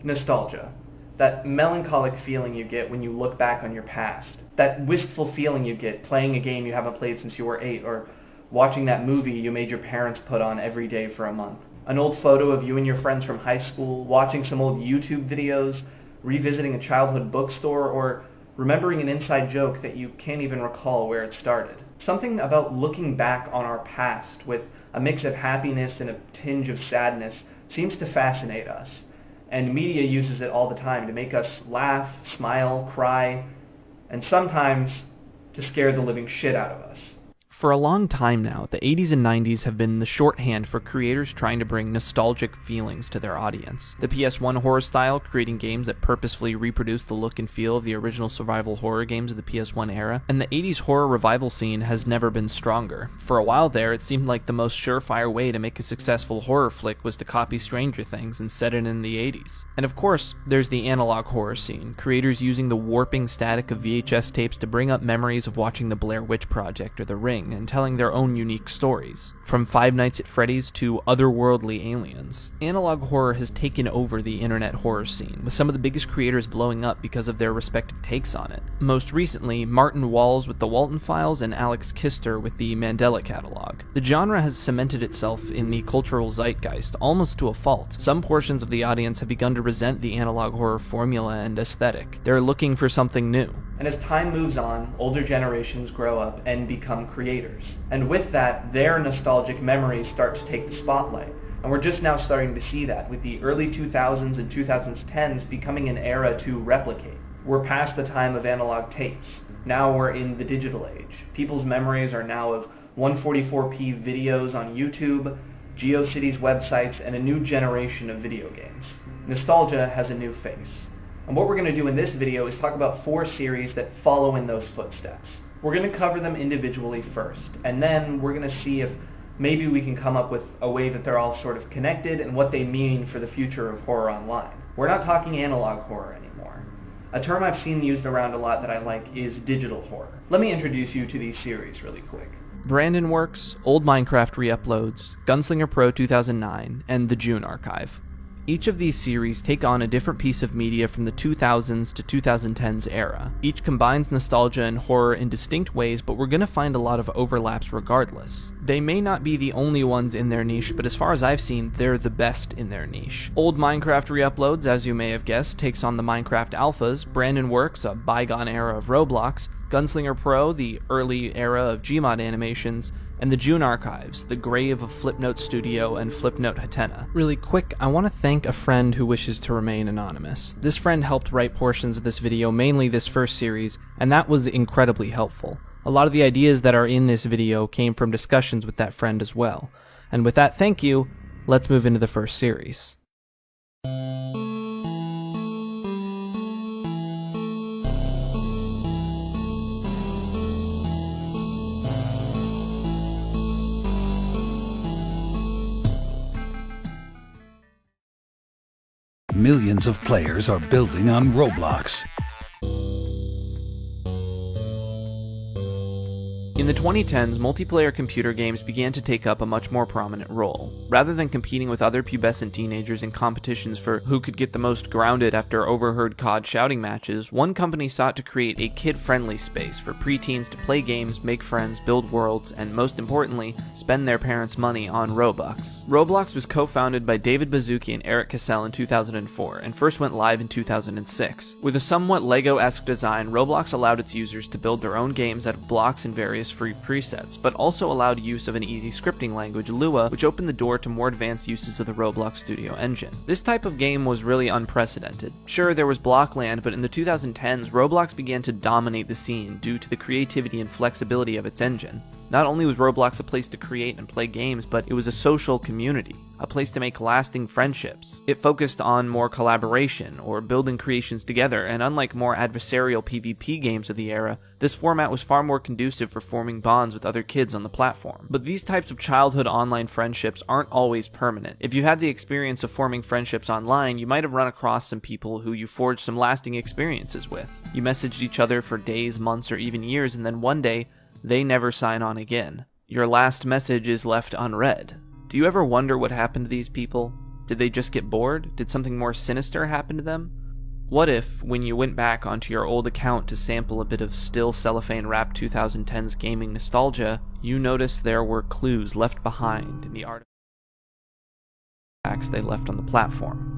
Nostalgia. That melancholic feeling you get when you look back on your past. That wistful feeling you get playing a game you haven't played since you were 8, or watching that movie you made your parents put on every day for a month. An old photo of you and your friends from high school, watching some old YouTube videos, revisiting a childhood bookstore, or remembering an inside joke that you can't even recall where it started. Something about looking back on our past with a mix of happiness and a tinge of sadness seems to fascinate us. And media uses it all the time to make us laugh, smile, cry, and sometimes to scare the living shit out of us. For a long time now, the 80s and 90s have been the shorthand for creators trying to bring nostalgic feelings to their audience. The PS1 horror style, creating games that purposefully reproduce the look and feel of the original survival horror games of the PS1 era, and the 80s horror revival scene has never been stronger. For a while there, it seemed like the most surefire way to make a successful horror flick was to copy Stranger Things and set it in the 80s. And of course, there's the analog horror scene, creators using the warping static of VHS tapes to bring up memories of watching the Blair Witch Project or The Ring, and telling their own unique stories. From Five Nights at Freddy's to otherworldly aliens, analog horror has taken over the internet horror scene, with some of the biggest creators blowing up because of their respective takes on it. Most recently, Martin Walls with the Walton Files and Alex Kister with the Mandela Catalog. The genre has cemented itself in the cultural zeitgeist, almost to a fault. Some portions of the audience have begun to resent the analog horror formula and aesthetic. They're looking for something new. And as time moves on, older generations grow up and become creators. And with that, their nostalgic memories start to take the spotlight. And we're just now starting to see that, with the early 2000s and 2010s becoming an era to replicate. We're past the time of analog tapes. Now we're in the digital age. People's memories are now of 144p videos on YouTube, GeoCities websites, and a new generation of video games. Nostalgia has a new face. And what we're going to do in this video is talk about 4 series that follow in those footsteps. We're going to cover them individually first, and then we're going to see if maybe we can come up with a way that they're all sort of connected and what they mean for the future of horror online. We're not talking analog horror anymore. A term I've seen used around a lot that I like is digital horror. Let me introduce you to these series really quick. Brandon Works, Old Minecraft Re-Uploads, Gunslinger Pro 2009, and The June Archive. Each of these series take on a different piece of media from the 2000s to 2010s era. Each combines nostalgia and horror in distinct ways, but we're gonna find a lot of overlaps regardless. They may not be the only ones in their niche, but as far as I've seen, they're the best in their niche. Old Minecraft Re-Uploads, as you may have guessed, takes on the Minecraft alphas, Brandon Works, a bygone era of Roblox, Gunslinger Pro, the early era of Gmod animations, and the June Archives, the grave of Flipnote Studio and Flipnote Hatena. Really quick, I want to thank a friend who wishes to remain anonymous. This friend helped write portions of this video, mainly this first series, and that was incredibly helpful. A lot of the ideas that are in this video came from discussions with that friend as well. And with that, thank you, let's move into the first series. Millions of players are building on Roblox. In the 2010s, multiplayer computer games began to take up a much more prominent role. Rather than competing with other pubescent teenagers in competitions for who could get the most grounded after overheard COD shouting matches, one company sought to create a kid-friendly space for preteens to play games, make friends, build worlds, and most importantly, spend their parents' money on Robux. Roblox was co-founded by David Baszucki and Eric Cassell in 2004, and first went live in 2006. With a somewhat Lego-esque design, Roblox allowed its users to build their own games out of blocks and various free presets, but also allowed use of an easy scripting language, Lua, which opened the door to more advanced uses of the Roblox Studio engine. This type of game was really unprecedented. Sure, there was Blockland, but in the 2010s, Roblox began to dominate the scene due to the creativity and flexibility of its engine. Not only was Roblox a place to create and play games, but it was a social community, a place to make lasting friendships. It focused on more collaboration, or building creations together, and unlike more adversarial PvP games of the era, this format was far more conducive for forming bonds with other kids on the platform. But these types of childhood online friendships aren't always permanent. If you had the experience of forming friendships online, you might have run across some people who you forged some lasting experiences with. You messaged each other for days, months, or even years, and then one day, they never sign on again. Your last message is left unread. Do you ever wonder what happened to these people? Did they just get bored? Did something more sinister happen to them? What if, when you went back onto your old account to sample a bit of still cellophane-wrapped 2010s gaming nostalgia, you noticed there were clues left behind in the artifacts they left on the platform?